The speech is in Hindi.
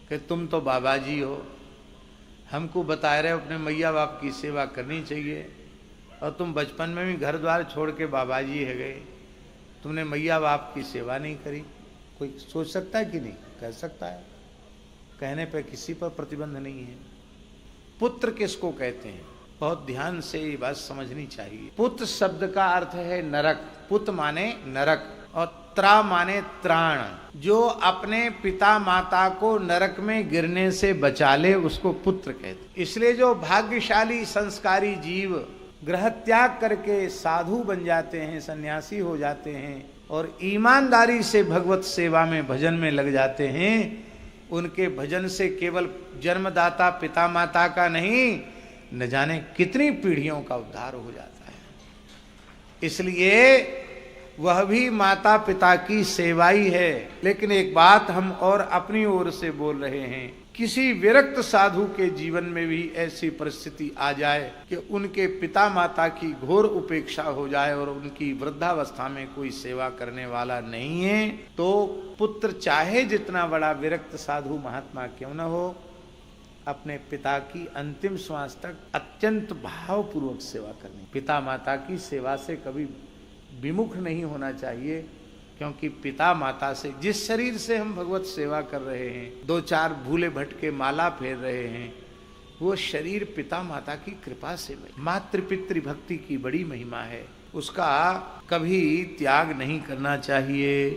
कि तुम तो बाबा जी हो, हमको बता रहे हो अपने मैया बाप की सेवा करनी चाहिए, और तुम बचपन में भी घर द्वार छोड़ के बाबा जी है गए, तुमने मैया बाप की सेवा नहीं करी। कोई सोच सकता है कि नहीं? कह सकता है, कहने पे किसी पर प्रतिबंध नहीं है। पुत्र किसको कहते हैं? बहुत ध्यान से ये बात समझनी चाहिए। पुत्र शब्द का अर्थ है नरक। पुत माने नरक और त्रा माने त्राण। जो अपने पिता माता को नरक में गिरने से बचा ले उसको पुत्र कहते। इसलिए जो भाग्यशाली संस्कारी जीव ग्रह त्याग करके साधु बन जाते हैं, सन्यासी हो जाते हैं और ईमानदारी से भगवत सेवा में भजन में लग जाते हैं, उनके भजन से केवल जन्मदाता पिता माता का नहीं, न जाने कितनी पीढ़ियों का उद्धार हो जाता है। इसलिए वह भी माता पिता की सेवा ही है। लेकिन एक बात हम और अपनी ओर से बोल रहे हैं, किसी विरक्त साधु के जीवन में भी ऐसी परिस्थिति आ जाए कि उनके पिता माता की घोर उपेक्षा हो जाए और उनकी वृद्धावस्था में कोई सेवा करने वाला नहीं है, तो पुत्र चाहे जितना बड़ा विरक्त साधु महात्मा क्यों न हो, अपने पिता की अंतिम श्वास तक अत्यंत भावपूर्वक सेवा करनी। पिता माता की सेवा से कभी विमुख नहीं होना चाहिए, क्योंकि पिता माता से जिस शरीर से हम भगवत सेवा कर रहे हैं, दो चार भूले भटके माला फेर रहे हैं, वो शरीर पिता माता की कृपा से मातृ पितृ भक्ति की बड़ी महिमा है, उसका कभी त्याग नहीं करना चाहिए।